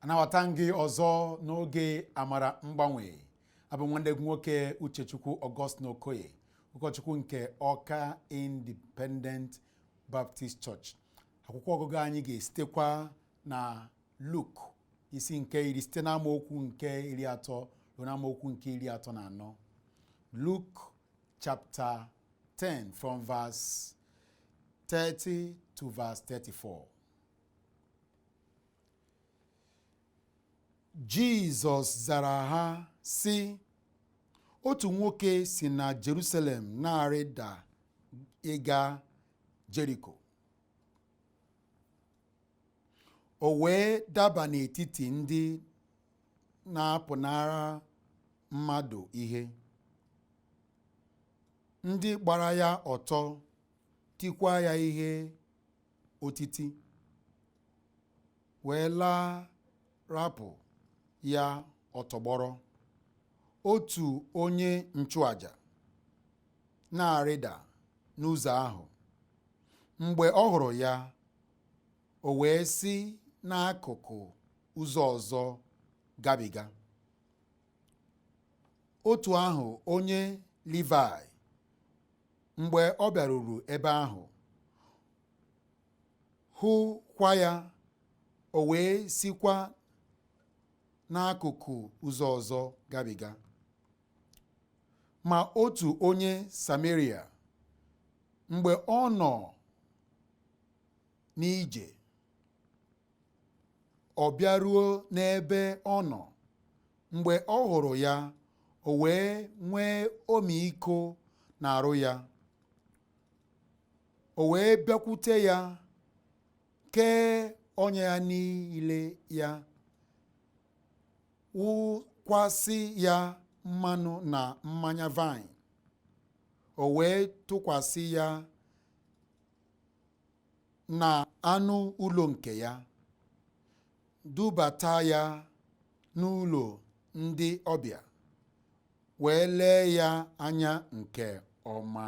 anabata gị ọzọ n'oge amara mgbanwe. Abụ nwanne gị nwoke Uchechukwu Augustine Okoye, ụkọchukwu nke Awka Independent Baptist Church. Akwụkwọ ọgụgụ anyị ga-esitekwa na Luke isi nke 10 site n'amaokwu nke 30 ruo n'amaokwu nke 34. Luke chapter 10 from verse 30 to verse 34. Jizọs zara ha sị, otu nwoke si na Jerusalem na-arịda ịga Jeriko. O wee daba n'etiti ndị na-apụnara mmadụ ihe. Ndị gbara ya ọtọ tikwa ya ihe otiti, wee laa rapụ ya ọtọgbọrọ. Otu onye nchụaja na-arịda n'ụzọ ahụ, mgbe ọ hụrụ ya, o wee si n'akụkụ ụzọ ọzọ gabiga. Otu ahụ onye Livai, mgbe ọ bịaruru ebe ahụ, hụkwa ya, o wee sikwa n'akụkụ ụzọ ọzọ gabiga. Ma otu onye Sameria, mgbe ọ nọ n'ije, ọ bịaruo n'ebe ọ nọ, mgbe ọ hụrụ ya, o wee nwee ọmịiko n'arụ ya. O wee bịakwute ya, kee ọnya ya niile ya, wụkwasị ya mmanụ na mmanya vaịn. O wee tụkwasị ya na anụ ụlọ nke ya, dubata ya n'ụlọ ndị ọbịa, wee lee ya anya nke ọma.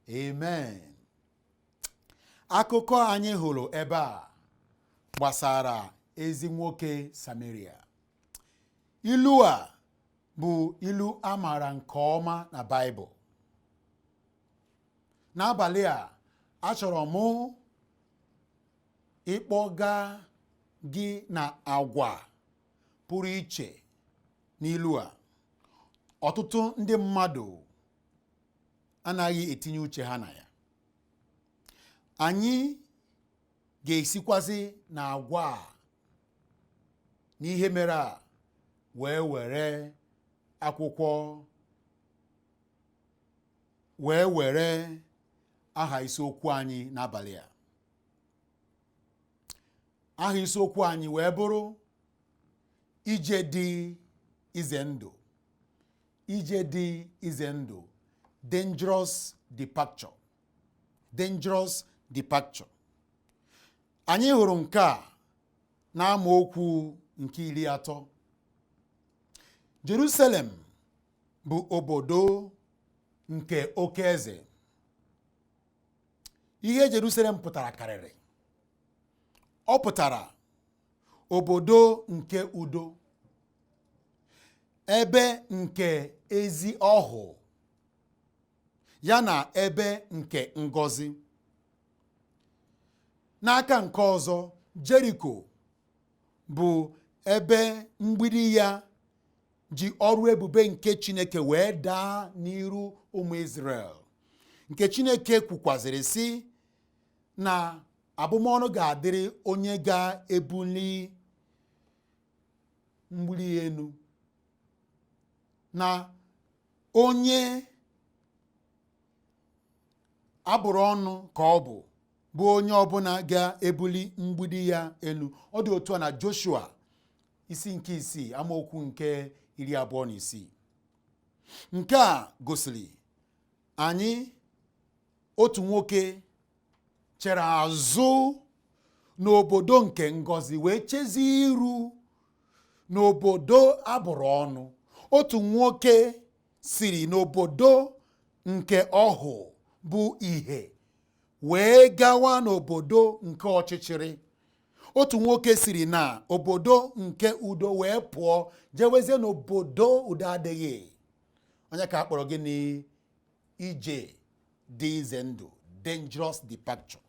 Amen. Akụkọ anyị hụrụ ebe a gbasara ezi nwoke Sameria. Ilu a bụ ilu a maara nke ọma na Baịbụl. N'abalị a, achọrọ m ịkpọga gị na agwa pụrụ iche n'ilu a. Ọtụtụ ndị mmadụ anaghị etinye uche ha na ya. Anyị ga-esikwazi na agwa a n'ihe mere a wee were akwụkwọ, wee were aha isiokwu anyị n'abalị a. Aha isiokwu anyị wee bụrụ ije dị ize ndụ. Ije dị ize ndụ. Dangerous departure. Dangerous departure. Anyị hụrụ nke a n'amaokwu nke 30. Jerusalem bụ obodo nke oke eze. Ihe Jerusalem pụtara karịrị. Ọ pụtara obodo nke udo, ebe nke ezi ọhụ, ya na ebe nke ngọzi. N'aka nke ọzọ, Jeriko bụ ebe mgbidi ya ji ọrụ ebube nke Chineke wee daa n'iru ụmụ Izrel, nke Chineke kwukwazịrị sị na abụmọnụ ga-adịrị onye ga-ebuli mgbidi elu, na onye abụrụ ọnụ ka ọ bụ onye ọbụla ga-ebuli mgbidi ya elu. Ọ dị otu a na Joshua isi nke 6 amaokwu nke 26. Nke a gosiri anyị otu nwoke chere azụ n'obodo nke ngọzi wee chezie iru n'obodo abụrụ ọnụ. Otu nwoke siri n'obodo nke ọhụ bụ ihe wee gawa n'obodo nke ọchịchịrị. otu nwoke siri na obodo nke udo wee pụọ jewezie n'obodo udo adịghị. Onye ka akpọrọ gịnị? Ije dị ize ndụ, dangerous departure.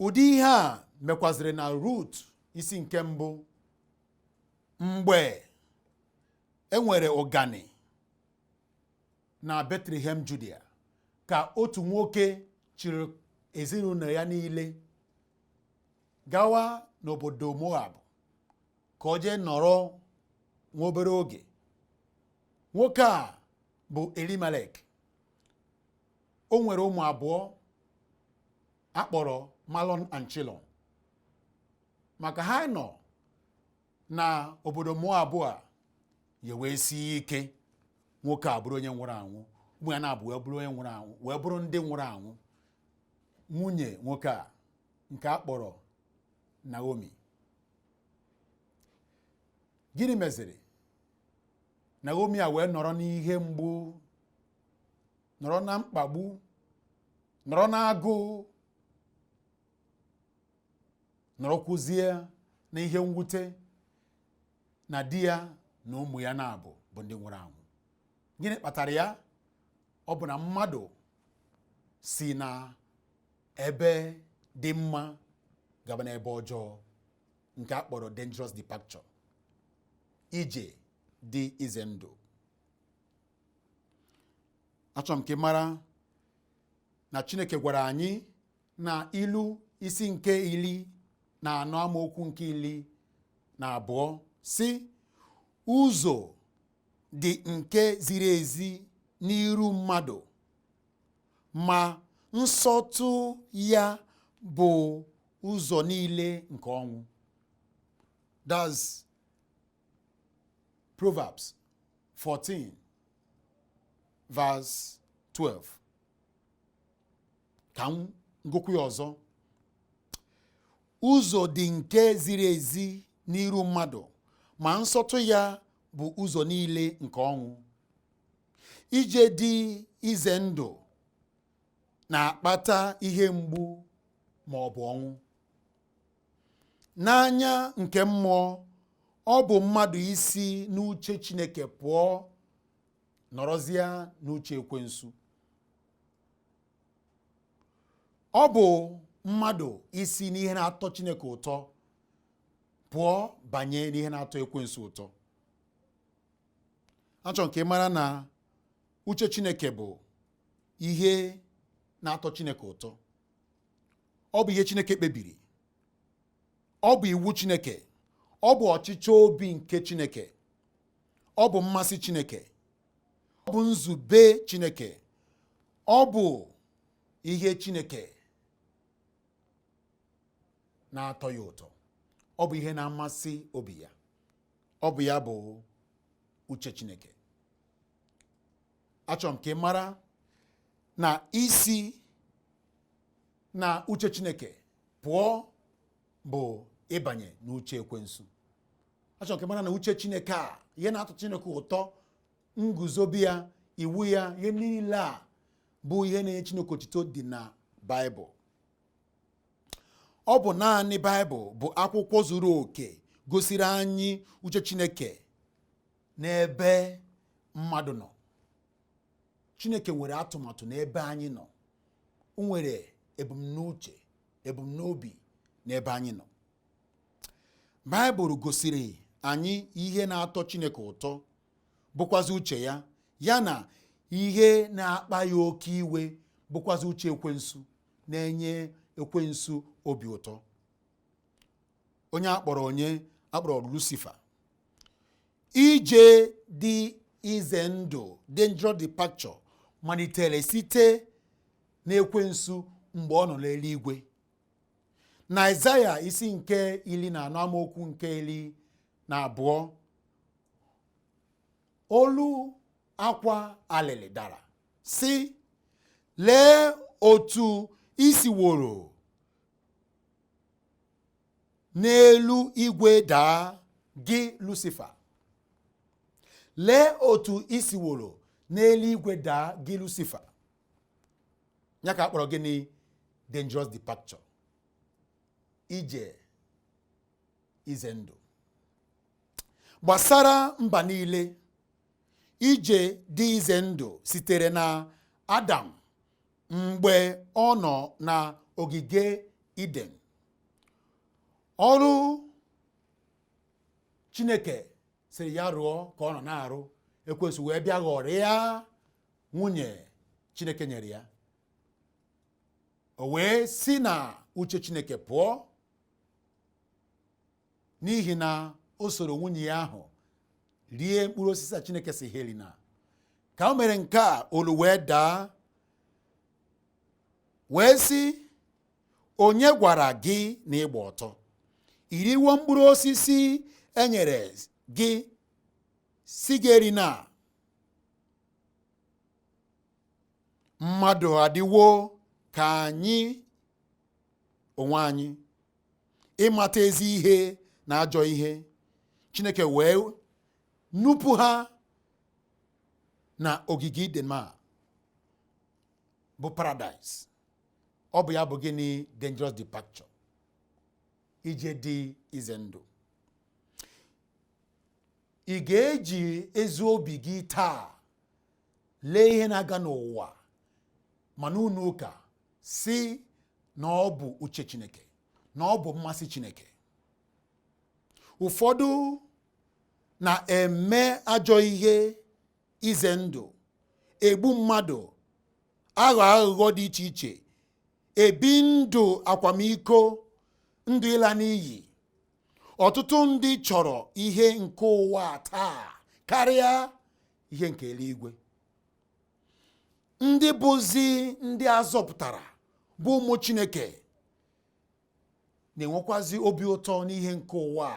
Ụdị ihe a mekwaziri na Rut isi nke mbụ, mgbe enwere ụgani na Bethlehem, Judea, ka otu nwoke chịrị ezinụlọ ya niile gawa n'obodo Moab ka o jee nọrọ nwa obere oge. Nwoke a bụ Elimelek. O nwere ụmụ abụọ akpọrọ Malon and Chilon. Maka ha nọ na obodo Moab a, ya wee sie ike nwoke a bụrụ onye nwụrụ anwụ, ụmụ ya na-abụ wee bụrụ onye nwụrụ anwụ, wee bụrụ ndị nwụrụ anwụ. Nwunye nwoke a nke a kpọrọ Naomi. Gịnị meziri? Naomi a wee nọrọ n'ihe mgbu, nọrọ na mkpagbu, nọrọ n'agụụ, nọrọkwuzie na ihe mwute na di ya na ụmụ ya na-abụ bụ ndị nwụrụ anwụ. Gịnị kpatara ya? Ọ bụ na mmadụ si na ebe dị mma gaba n'ebe ọjọọ, nke a kpọrọ dangerous departure, ije dị ize ndụ. Achọrọ m ka ị mara na Chineke gwara anyị na Ilu isi nke 14 amaokwu nke 12 sị, ụzọ dị nke ziri ezi n'iru mmadụ, ma nsọtụ ya bụ ụzọ niile nke ọnwụ. That's Proverbs 14 verse 12. Ka m gụkwa ya ọzọ. Ụzọ dị nke ziri ezi n'iru mmadụ, ma nsọtụ ya bụ ụzọ niile nke ọnwụ. Ije dị ize ndụ na-akpata ihe mgbu ma ọ bụ ọnwụ. N'anya nke mmụọ, ọ bụ mmadụ isi n'uche Chineke pụọ nọrọzie n'uche ekwensu. Ọ bụ mmadụ isi n'ihe na-atọ Chineke ụtọ pụọ banye n'ihe na-atọ ekwensu ụtọ. Achọrọ nke ị mara na uche Chineke bụ ihe na-atọ Chineke ụtọ. Ọ bụ ihe Chineke kpebiri. Ọ bụ iwu Chineke. Ọ bụ ọchịchọ obi nke Chineke. Ọ bụ mmasị Chineke. Ọ bụ nzube Chineke. Ọ bụ ihe Chineke na-atọ ya ụtọ. Ọ bụ ihe na-amasị obi ya. Ọ bụ ya bụ uche Chineke. Achọrọ m ka ị mara na isi na uche Chineke pụọ bụ ịbanye n'uche ekwensu. Achọrọ ka ị mara na uche Chineke a, ihe na-atọ Chineke ụtọ, nguzobe ya, iwu ya, ihe niile a bụ ihe na-enye Chineke otito dị na Baịbụl. Ọ bụ naanị Baịbụl bụ akwụkwọ zuru oke gosiri anyị uche Chineke n'ebe mmadụ nọ. Chineke nwere atụmatụ n'ebe anyị nọ. O nwere ebumnuche, ebumnobi n'ebe anyị nọ. Baịbụl gosiri anyị ihe na-atọ Chineke ụtọ, bụkwazi uche ya, ya na ihe na-akpa ya oke iwe, bụkwazi uche ekwensu, na-enye ekwensu obi ụtọ. Onye akpọrọ Lucifer. Ije dị ize ndụ, dangerous departure, malitere site n'ekwensu mgbe ọ nọ n'eluigwe. Na Aịzaya isi nke 14 amaokwu nke 12, olu akwa alịlị dara sị, lee otu isiworo n'elu igwe daa gị Lucifer. Lee otu isiworo n'elu igwe daa gị Lucifer. Ya ka akpọrọ gịnị? Dangerous departure. ije ize ndụ. Gbasara mba niile, ije dị ize ndụ sitere na Adam mgbe ọ nọ na ogige Iden. Ọrụ Chineke sịrị ya rụọ ka ọ nọ na-arụ, Ekwensu wee bịa ghọrọ ya nwunye Chineke nyere ya. O wee si na uche Chineke pụọ n'ihi na o soro nwunye ya ahụ rie mkpụrụ osisi a Chineke si ha erina. Ka o mere nke a, olu wee daa, wee sị, onye gwara gị na ịgba ọtọ? Iriwo mkpụrụ osisi enyere gị si gị erina? Mmadụ adịwo ka anyị onwe anyị, ịmata ezi ihe na ajọ ihe. Chineke wee nupụ ha na ogige Iden bụ Paradise. Ọ bụ ya bụ gịnị? Dangerous departure, ije dị ize ndụ. Ị ga-eji ezi obi gị taa lee ihe na-aga n'ụwa ma n'ụlọ ụka si na ọ bụ uche Chineke, na ọ bụ mmasị Chineke? Ụfọdụ na-eme ajọ ihe ize ndụ, egbu mmadụ, aghọ aghụghọ dị iche iche, ebi ndụ akwamiko, ndụ ịla n'iyi. Ọtụtụ ndị chọrọ ihe nke ụwa taa karịa ihe nke eluigwe. Ndị bụzi ndị azọpụtara bụ ụmụ Chineke na-enwekwazi obi ụtọ n'ihe nke ụwa,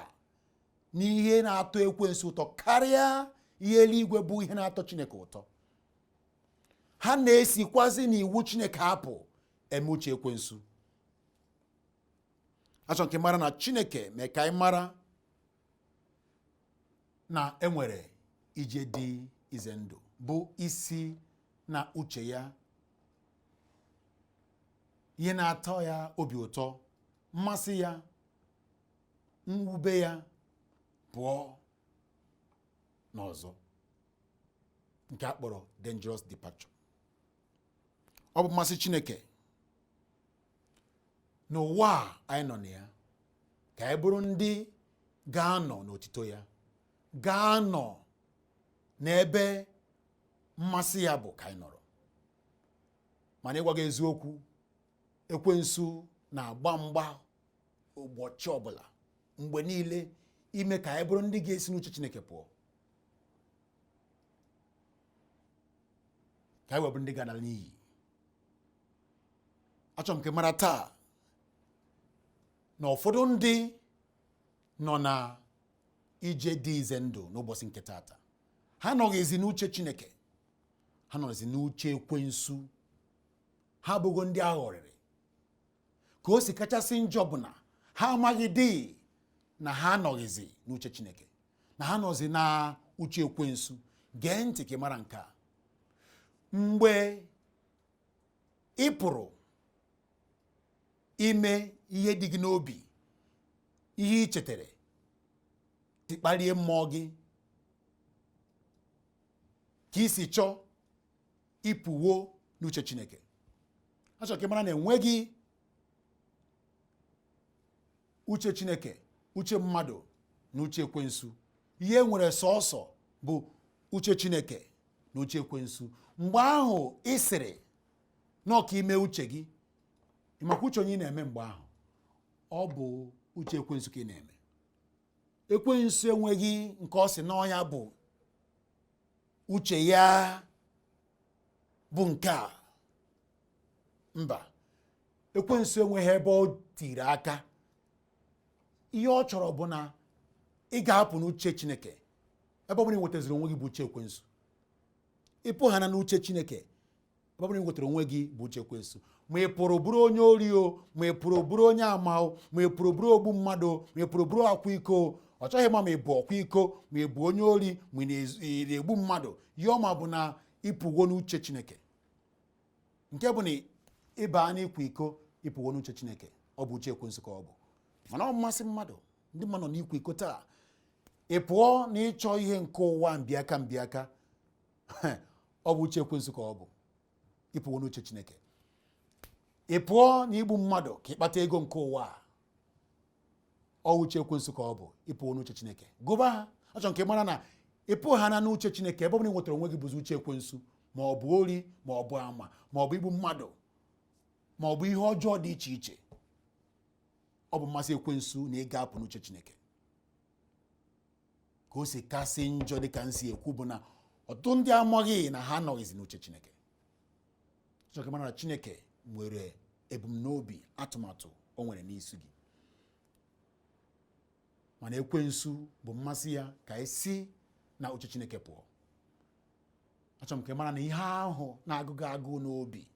n'ihe na-atọ Ekwensu ụtọ karịa ihe eluigwe bụ ihe na-atọ Chineke ụtọ. Ha na-esikwazi n'iwu Chineke apụ eme uche Ekwensu. Achọ nke mara na Chineke mee ka anyị mara na enwere ije dị ize ndụ bụ isi na uche ya, ihe na-atọ ya obi ụtọ, mmasị ya, mwube ya pụọ n'ọzọ, nke a kpọrọ dangerous departure. Ọ bụ mmasị Chineke n'ụwa anyị nọ na ya ka anyị bụrụ ndị ga-anọ n'otito ya, ga-anọ n'ebe mmasị ya bụ ka anyị nọrọ. Mana ịgwa gị eziokwu, Ekwensu na-agba mgba ụbọchị ọbụla, mgbe niile, ime ka anyị bụrụ ndị ga-esi n'uche Chineke pụọ, ka anyị wee bụrụ ndị ga-anala n'iyi. Achọrọ m ka mara taa na ụfọdụ ndị nọ na ije dị ize ndụ n'ụbọchị nke taata. Ha nọghịzi n'uche Chineke, ha nọghịzi n'uche Ekwensu. Ha abụghị ndị aghọrịrị. Ka o si kachasị njọ bụ na ha amaghị dị na ha anọghịzi n'uche Chineke, na ha nọzi na uche Ekwensu. Gee ntị ka ị mara nke a. Mgbe ị pụrụ ime ihe dị gị n'obi, ihe ị chetara, kpalie mmụọ gị, ka isi chọọ ịpụwo n'uche Chineke. Achọrọ ka ị mara na enweghị uche Chineke, uche mmadụ na uche Ekwensu. Ihe nwere sọọsọ bụ uche Chineke na uche Ekwensu. Mgbe ahụ ị sịrị na ọka ime uche gị, maka uche onye ị na-eme mgbe ahụ, ọ bụ uche Ekwensu ka ị na-eme. Ekwensu enweghị nke ọ sị na ọ ya bụ uche ya bụ nke a. Mba, Ekwensu enweghị ebe ọ tiri aka. Ihe ọ chọrọ bụ na ị ga-apụ n'uche Chineke. Ebe ọ bụla ị nwetaziri onwe gị bụ uche Ekwensu. Ịpụ ha na n'uche Chineke, ebe ọ bụla ị nwetara onwe gị bụ uche Ekwensu. Ma ị pụrụ bụrụ onye ori o, ma ị pụrụ bụrụ onye ama o, ma ị pụrụ bụrụ ogbu mmadụ, ma ị pụrụ bụrụ akwa iko. Ọ chọghị ma ị bụ ọkwa iko, ma ị bụ onye ori, ma ị na-egbu mmadụ. Ihe ọma bụ na ịpụwo n'uche Chineke. Nke bụ na ịba n'ịkwa iko, ịpụwo n'uche Chineke. Ọ bụ uche Ekwensu ka ọ bụ. mana ọ mmasị mmadụ. Ndị mmadụ nọ n'ikwa iko taa. Ị pụọ na ịchọ ihe nke ụwa mbịaka ọ bụ uche ekwensu ka ọ bụ. Ịpụwo n'uche Chineke. Ị pụọ na igbu mmadụ ka ịkpata ego nke ụwa ọ uche ekwensu ka ọ bụ. Ịpụwo n'uche Chineke. Gụba ha. Achọrọ nke mara na ịpụ ha na n'uche Chineke ebe ọ bụla ị nwetara onwe gị bụzi uche ekwensu, ma ọ bụ ori, ma ọ bụ ama, ma ọ bụ igbu mmadụ, ma ọ bụ ihe ọjọọ dị iche iche. Ọ bụ mmasị ekwensu na ị ga-apụ n'uche Chineke. Ka o si kasị njọ dị ka nsi ekwu bụ na ọtụtụ ndị amaghị na ha anọghịzi n'uche Chineke. Chọrọ mara na Chineke nwere ebumnobi, atụmatụ o nwere n'isi gị. Mana ekwensu bụ mmasị ya ka esi na uche Chineke pụọ. Achọrọ m ka ị mara na ihe ahụ na-agụgụ agụụ n'obi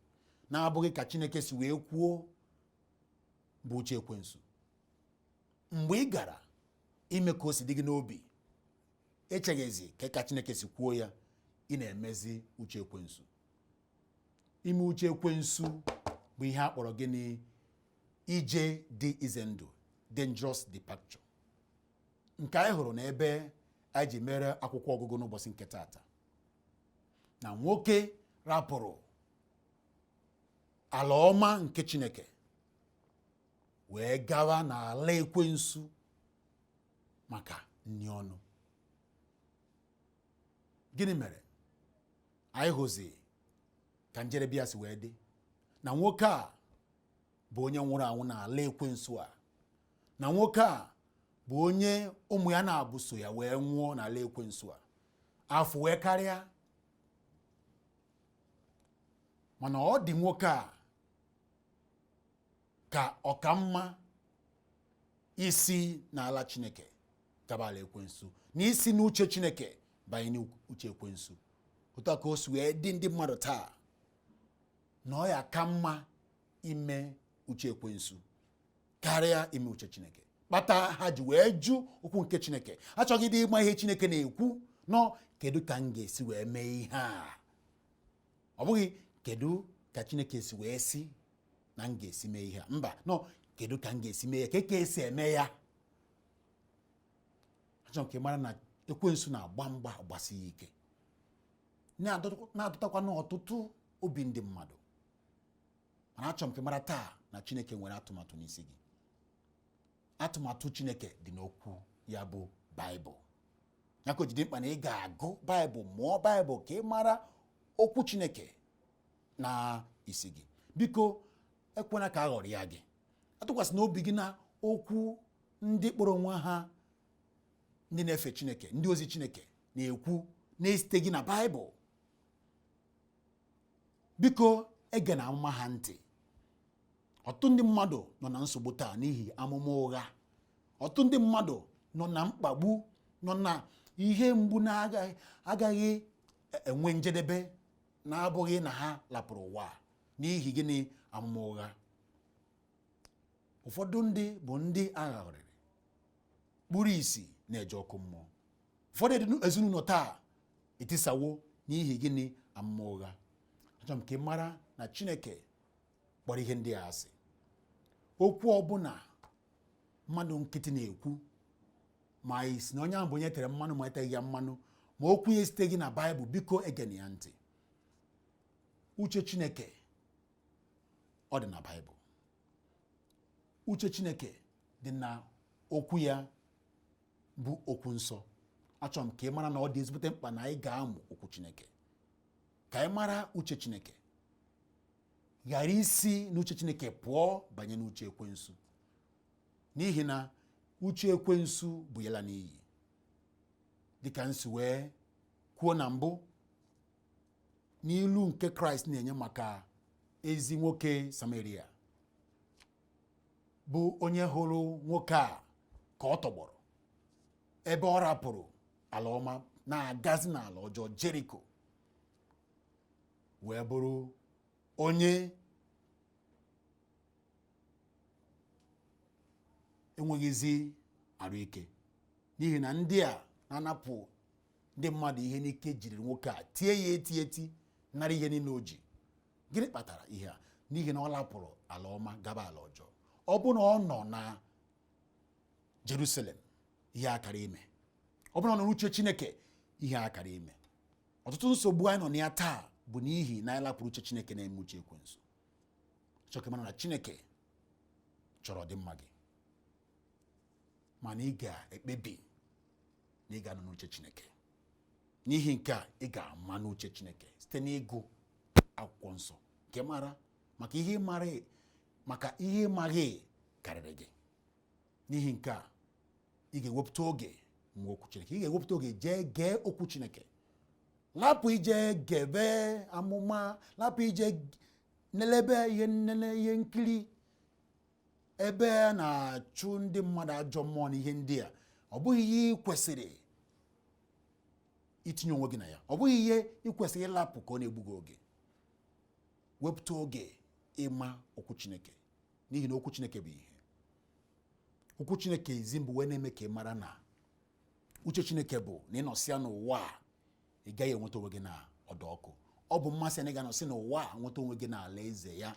na-abụghị ka Chineke si wee kwuo bụ uche ekwensu. Mgbe ị gara ime ka o si dị gị n'obi, echeghịzi ka Chineke si kwuo ya, ị na-emezi uche ekwensu. Ime uche ekwensu bụ ihe a kpọrọ gịnị? Ije dị ize ndụ, dangerous departure. Nke anyị hụrụ n'ebe anyị ji mere akwụkwọ ọgụgụ n'ụbọchị nke taata, na nwoke rapụrụ ala ọma nke Chineke wee gawa n'ala ekwensu maka nni ọnụ. Gịnị mere? Anyị hụzi ka njedebe ya si wee dị, na nwoke a bụ onye nwụrụ anwụ n'ala ekwensu a, na nwoke a bụ onye ụmụ ya na-abụso ya wee nwụọ n'ala ekwensu a, afọ wee karịa. Mana ọ dị nwoke a ka ọ ka mma isi n'ala Chineke gaba ala ekwensu, na isi n'uche Chineke banye n'uche ekwensu. Otu a ka o si wee dị ndị mmadụ taa, na ọ ya ka mma ime uche ekwensu karịa ime uche Chineke. Kpata ha ji wee jụ okwu nke Chineke. Achọghị dị ịma ihe Chineke na-ekwu. Nọ kedu ka m ga-esi wee mee ihe a? Ọ bụghị kedu ka Chineke si wee si na m ga-esi mee ihe a. Mba, nọ kedu ka m ga-esi mee ya, ka esi eme ya. Achọrọ ka ị mara na ekwensu na-agba mgba gbasighị ike, na-adọtakwa n'ọtụtụ obi ndị mmadụ. Mana achọrọ m ka ị mara taa na Chineke nwere atụmatụ n'isi gị. Atụmatụ Chineke dị n'okwu ya bụ Baịbụl. Ya ka o ji dị mkpa na ị ga-agụ Baịbụl, mụọ Baịbụl ka ị mara okwu Chineke na isi gị. Biko ekwena ka a ghọrọ ya gị. Atụkwasị n'obi gị na okwu ndị kpọrọ onwe ha ndị na-efe Chineke, ndị ozi Chineke na-ekwu na-esite gị na Baịbụl. Biko ege na amụma ha ntị. Ọtụtụ ndị mmadụ nọ na nsogbu taa n'ihi amụma ụgha. Ọtụtụ ndị mmadụ nọ na mkpagbu, nọ na ihe mgbu na-agaghị enwe njedebe, na-abụghị na ha lapụrụ ụwa n'ihi gịnị? Amụma ụgha. Ụfọdụ ndị bụ ndị agharịrị, kpuru isi na-eje ọkụ mmụọ. Ụfọdụ ezinụlọ taa etisawo n'ihi gịnị? Amụma ụgha. Achọrọ m ka ị mara na Chineke kpọrọ ihe ndị a asị. Okwu ọbụla mmadụ nkịtị na-ekwu, ma isi na onye ahụ bụ onye tere mmanụ ma eteghị ya mmanụ, ma okwu ya esite gị na Baịbụl, biko egena ya ntị. Uche Chineke ọ dị na Baịbụl. Uche Chineke dị na okwu ya bụ okwu nsọ. Achọrọ m ka ị mara na ọ dị ezigbote mkpa na anyị ga-amụ okwu Chineke, ka anyị mara uche Chineke, ghara isi n'uche Chineke pụọ banye n'uche ekwensu, n'ihi na uche ekwensu bụ yala n'iyi. Dịka nsi wee kwuo na mbụ n'ilu nke Kraịst na-enye maka ezi nwoke Samaria, bụ onye hụrụ nwoke a ka ọ tọgbọrọ ebe ọ rapụrụ ala ọma na-agazi n'ala ọjọọ Jeriko, wee bụrụ onye enweghịzi arụ ike, n'ihi na ndị a na-anapụ ndị mmadụ ihe n'ike jiri nwoke a tie ya eti nara ihe niile o ji. Gịnị kpatara ihe a? N'ihi na ọ lapụrụ ala ọma gaba ala ọjọọ. Ọ bụ na ọ nọ na Jerusalem, ihe akara ime. Ọ bụrụ na uche Chineke, ihe akara ime. Ọtụtụ nsogbu anyị nọ na ya taa bụ n'ihi na anyị lapụrụ uche Chineke na-eme uche ekwensu. Chọka mana na Chineke chọrọ ọdịmma gị, mana ị ga-ekpebi na ị ga-anọ n'uche Chineke. N'ihi nke a, ị ga-ama n'uche Chineke site n'ịgụ akwụkwọ nsọ nke mara maka ihe ịmaghị karịrị gị. N'ihi nke a, ị ga-ewepụta oge mụọ okwu Chineke. Ị ga-ewepụta oge jee gee okwu Chineke. Lapụ ije gebe amụma, lapụ ije nelebe ihe nkiri ebe a na-achụ ndị mmadụ ajọ mmụọ na ihe ndị a. Ọ bụghị ihe ị kwesịrị itinye onwe gị na ya. Ọ bụghị ihe ị kwesịrị ịlapụ ka ọ na-egbu gị oge. Wepụta oge ịma okwu Chineke, n'ihi na okwu Chineke bụ ihe. Okwu Chineke ezi mbụ wee na-eme ka ị mara na uche Chineke bụ na ịnọsịa n'ụwa a, ị gaghị enweta onwe gị na ọdụ ọkụ. Ọ bụ mmasị na ị ga-anọsị n'ụwa a nweta onwe gị na alaeze ya,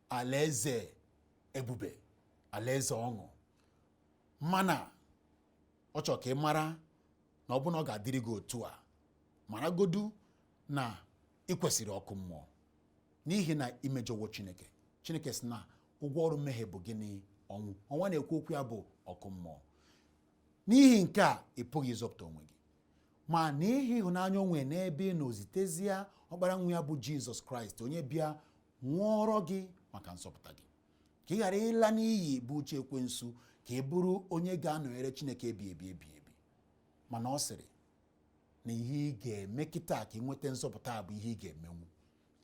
alaeze ebube, alaeze ọṅụ. Mana ọ chọrọ ka ị mara na ọ bụ na ọ ga-adịrị gị otu a, maragodu na ị kwesịrị ọkụ mmụọ, n'ihi na imejọwo Chineke. Chineke sị na ụgwọ ọrụ mmehie bụ gịnị? Ọnwụ. Ọnwa na-ekwu okwu ya bụ ọkụ mmụọ. N'ihi nke a, ị pụghị ịzọpụta onwe gị, ma n'ihi ịhụnanya onwe n'ebe ị nọ zitezie ọkpara nwa ya bụ Jizọs Kraịst, onye bịa nwụọrọ gị maka nzọpụta gị, ka ị ghara ịla n'iyi bụ uche ekwensu, ka ị bụrụ onye ga-anọnyere Chineke ebi. Mana ọ sịrị na ihe ị ga-eme kịta ka ị nweta nzọpụta bụ ihe ị ga-emenwu.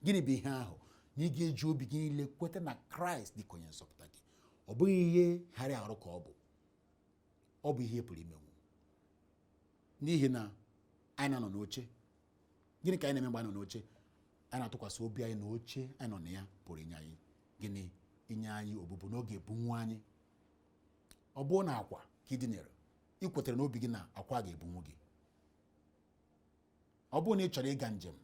Gịnị bụ ihe ahụ? Na ị ga-eji obi gị niile kweta na Kraịst dịka onye nzọpụta gị. Ọ bụghị ihe ghara arụ ka ọ bụ. Ọ bụ ihe pụrụ imenwu. N'ihi na anyị na-anọ n'oche. Gịnị ka anyị na-eme mgbe anyị nọ n'oche? Anyị na-atụkwasị obi anyị na oche anyị nọ na ya pụrụ inye anyị gịnị? Inye anyị obubu n'oge ebunwu anyị. Ọ bụrụ na akwa ka ị dinere, ị kwetere n'obi gị na akwa ga-ebunwu gị. Ọ bụrụ na ị chọrọ ịga njem,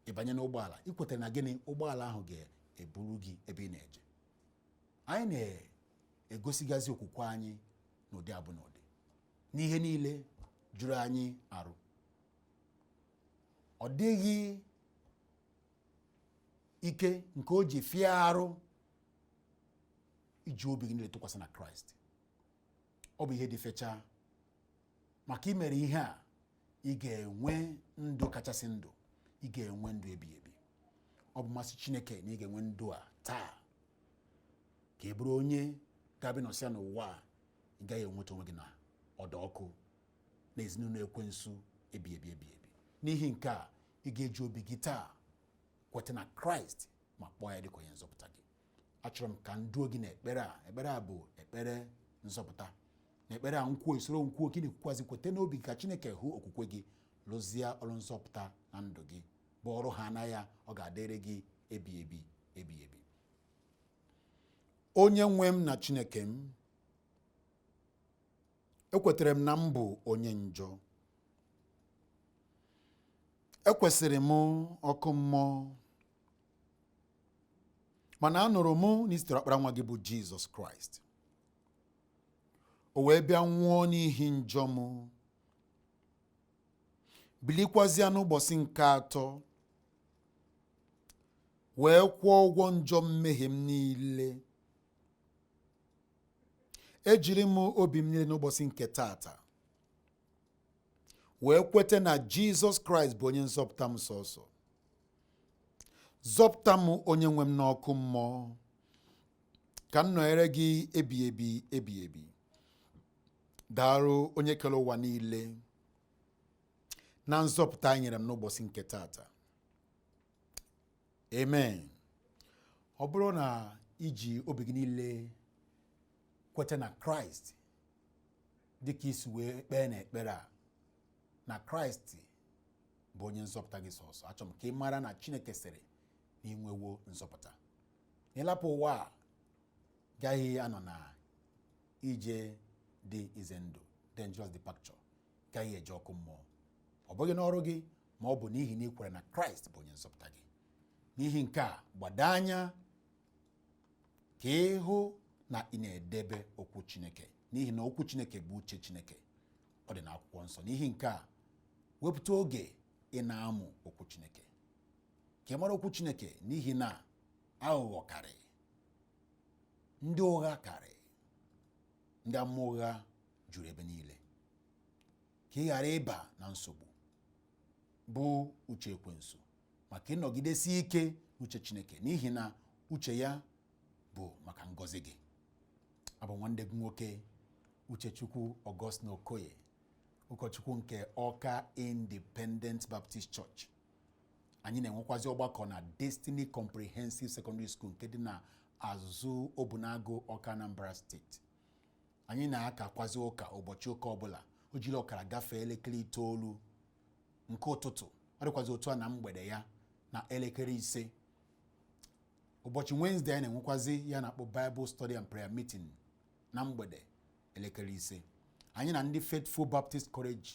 ịbanye n'ụgbọala, ị kwetere na gịnị? Ụgbọala ahụ ga-eburu gị ebe ị na-eje. Anyị na-egosigazi okwukwe anyị n'ụdị abụ n'ụdị, n'ihe niile juru anyị arụ. Ọ dịghị ike nke o ji fịa arụ iji obi gị niile tụkwasị na Kraịst. Ọ bụ ihe dị fecha. Maka imere ihe a, ị ga-enwe ndụ kachasị ndụ, ị ga-enwe ndụ ebighị ebi. Ọ bụ mmasị Chineke na ị ga-enwe ndụ a taa, ka ị bụrụ onye ga-abịa nọsịa n'ụwa a, ị gaghị enweta onwe gị na ọdụ ọkụ na ezinụlọ ekwensu ebighị ebi. N'ihi nke a, ị ga-eji obi gị taa kweta na Kraịst ma kpọọ ya dịka onye nzọpụta gị. Achọrọ m ka m duo gị na ekpere a. Ekpere a bụ ekpere nzọpụta. Na ekpere a nkwuo isoro nkwuo gị na-ekwukwazi kweta n'obi ka Chineke hụ okwukwe gị, lụzie ọrụ nzọpụta na ndụ gị, bụ ọrụ ha na ya ọ ga-adịrị gị ebighị ebi. Onye nwe m na Chineke m, ekwetere m na m bụ onye njọ. Ekwesịrị m ọkụ mmụọ, mana anụrụ m na isitere ọkpara nwa gị bụ Jizọs Kraịst. O wee bịa nwụọ n'ihi njọ m, bilikwazịa n'ụbọchị nke atọ, wee kwụọ ụgwọ njọ mmehie m niile. Ejiri m obi m niile n'ụbọchị nke tata wee kweta na Jizọs Kraịst bụ onye nzọpụta m sọsọ. Zọpụta m onye nwe m n'ọkụ mmụọ, ka m nọnyere gị ebighị ebi. Daalụ onye kere ụwa niile na nzọpụta anyị nyere m n'ụbọchị nke tata. Amen. Ọ bụrụ na iji obi gị niile kweta na Kraịst dịka isi wee kpee na ekpere a, na Kraịst bụ onye nzọpụta gị sọsọ, achọrọ m ka ị mara na Chineke sịrị na ị nwewo nzọpụta. Ịlapụ ụwa a gaghị anọ na ije dị ize ndụ, dangerous departure, gaghị eje ọkụ mmụọ. Ọ bụghị n'ọrụ gị, ma ọ bụ n'ihi na ị kwere na Kraịst bụ onye nzọpụta gị. N'ihi nke a, gbado anya ka ị hụ na ị na-edebe okwu Chineke, n'ihi na okwu Chineke bụ uche Chineke, ọ dị n'akwụkwọ nsọ. N'ihi nke a, wepụta oge ị na-amụ okwu Chineke ka ị mara okwu Chineke, n'ihi na aghụghọ karị, ndị ụgha karị, ndị amụma ụgha juru ebe niile. Ka ị ghara ịba na nsogbu bụ uche ekwensu, maka ịnọgidesi ike uche Chineke, n'ihi na uche ya bụ maka ngọzi gị. Abụ nwanne gị nwoke Uchechukwu Augustine Okoye, ụkọchukwu nke Awka Independent Baptist Church. Anyị na-enwekwazi ọgbakọ na Destiny Comprehensive Secondary School nke dị na Azụ Obunagu, Awka, Anambra Steeti. Anyị na-akakwazi ụka ụbọchị ụka ọbụla o jiri ọkara gafee elekere 9 nke ụtụtụ. Ọ dịkwazi otu a na mgbede ya na elekere 5. Ụbọchị Wednesday anyị na-enwekwazi ya na-akpọ Bible Study and Prayer Meeting na mgbede elekere 5. Anyị na ndị Faithful Baptist College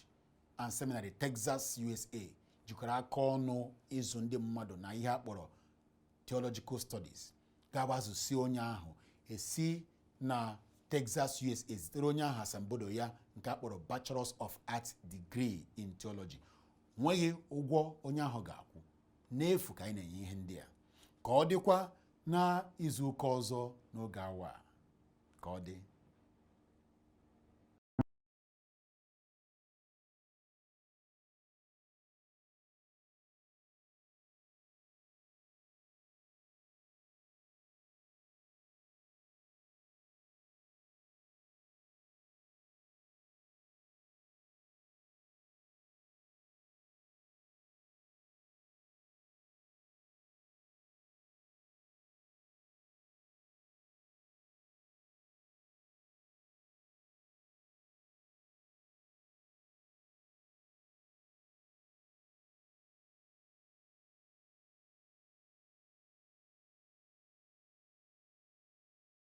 and Seminary, Texas, USA jikọrọ aka ọnụ ịzụ ndị mmadụ na ihe akpọrọ Theological Studies. Ga-agbazụsi onye ahụ esi na Texas, USA zitere onye ahụ asambodo ya nke akpọrọ Bachelors of Arts Degree in Theology. Nweghị ụgwọ onye ahụ ga-akwụ, n'efu ka anyị na-enye ihe ndị a. Ka ọ dịkwa na izu ụka ọzọ n'oge awa, ka ọ dị.